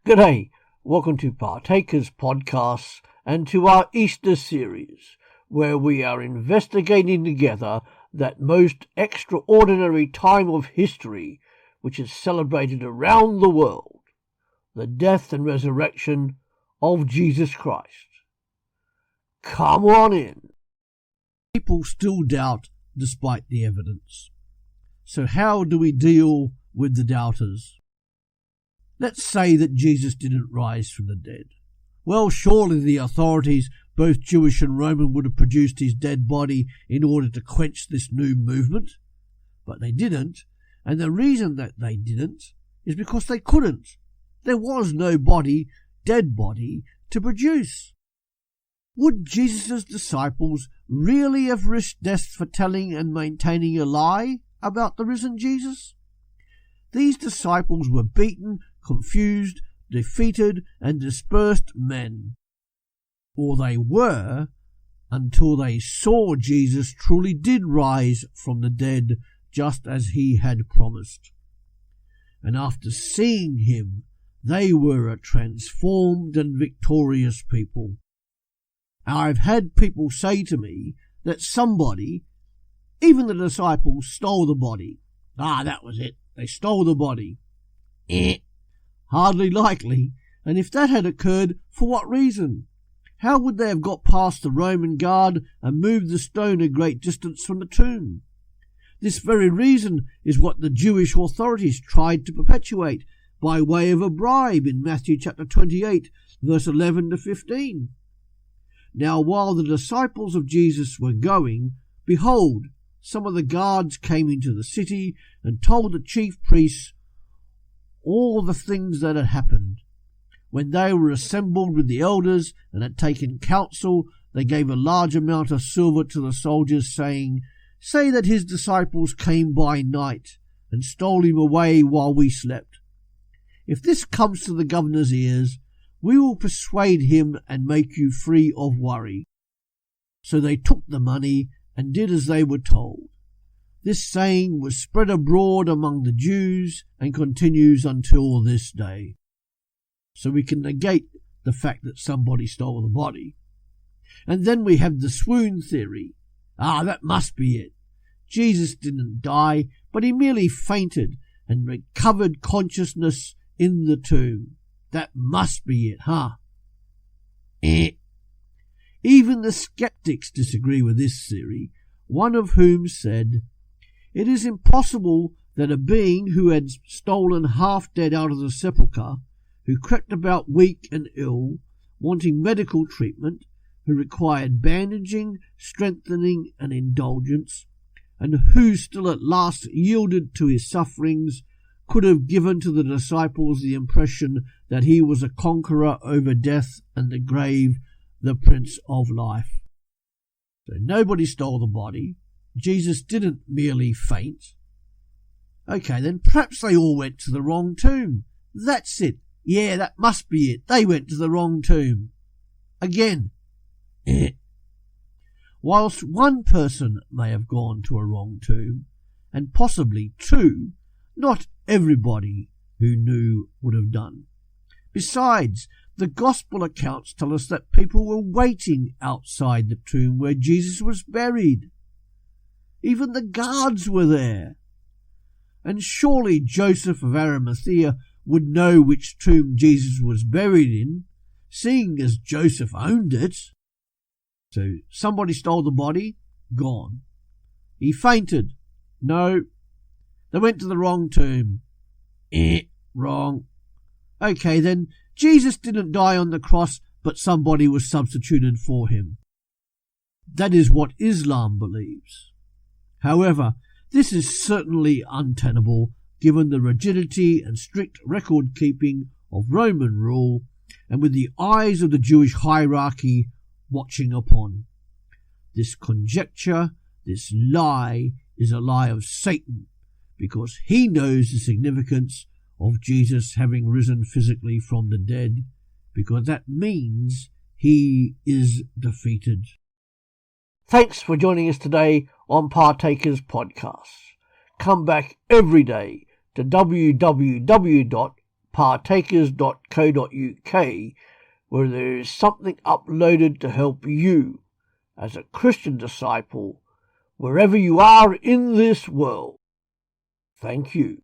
G'day, welcome to Partakers Podcasts and to our Easter series, where we are investigating together that most extraordinary time of history which is celebrated around the world, the death and resurrection of Jesus Christ. Come on in. People still doubt despite the evidence. So how do we deal with the doubters? Let's say that Jesus didn't rise from the dead. Well, surely the authorities, both Jewish and Roman, would have produced his dead body in order to quench this new movement. But they didn't, and the reason that they didn't is because they couldn't. There was no dead body, to produce. Would Jesus' disciples really have risked death for telling and maintaining a lie about the risen Jesus? These disciples were beaten, confused, defeated, and dispersed men. Or they were, until they saw Jesus truly did rise from the dead, just as he had promised. And after seeing him, they were a transformed and victorious people. I've had people say to me that somebody, even the disciples, stole the body. That was it. They stole the body. Hardly likely. And if that had occurred, for what reason? How would they have got past the Roman guard and moved the stone a great distance from the tomb? This very reason is what the Jewish authorities tried to perpetuate by way of a bribe in Matthew chapter 28, verse 11 to 15. Now while the disciples of Jesus were going, behold, some of the guards came into the city and told the chief priests all the things that had happened. When they were assembled with the elders and had taken counsel, they gave a large amount of silver to the soldiers, saying, "Say that his disciples came by night and stole him away while we slept. If this comes to the governor's ears, we will persuade him and make you free of worry." So they took the money and did as they were told. This saying was spread abroad among the Jews and continues until this day. So we can negate the fact that somebody stole the body. And then we have the swoon theory. That must be it. Jesus didn't die, but he merely fainted and recovered consciousness in the tomb. That must be it, huh? Even the skeptics disagree with this theory, one of whom said, "It is impossible that a being who had stolen half dead out of the sepulchre, who crept about weak and ill, wanting medical treatment, who required bandaging, strengthening, and indulgence, and who still at last yielded to his sufferings, could have given to the disciples the impression that he was a conqueror over death and the grave, the Prince of Life." So nobody stole the body. Jesus didn't merely faint. Okay, then perhaps they all went to the wrong tomb. That's it. Yeah, that must be it. They went to the wrong tomb. Again. Whilst one person may have gone to a wrong tomb, and possibly two, not everybody who knew would have done. Besides, the gospel accounts tell us that people were waiting outside the tomb where Jesus was buried. Even the guards were there. And surely Joseph of Arimathea would know which tomb Jesus was buried in, seeing as Joseph owned it. So somebody stole the body? Gone. He fainted? No. They went to the wrong tomb. Wrong. Okay then, Jesus didn't die on the cross, but somebody was substituted for him. That is what Islam believes. However, this is certainly untenable given the rigidity and strict record-keeping of Roman rule, and with the eyes of the Jewish hierarchy watching upon. This conjecture, this lie, is a lie of Satan, because he knows the significance of Jesus having risen physically from the dead, because that means he is defeated. Thanks for joining us today on Partakers Podcasts. Come back every day to www partakers.co.uk, where there is something uploaded to help you, as a Christian disciple, wherever you are in this world. Thank you.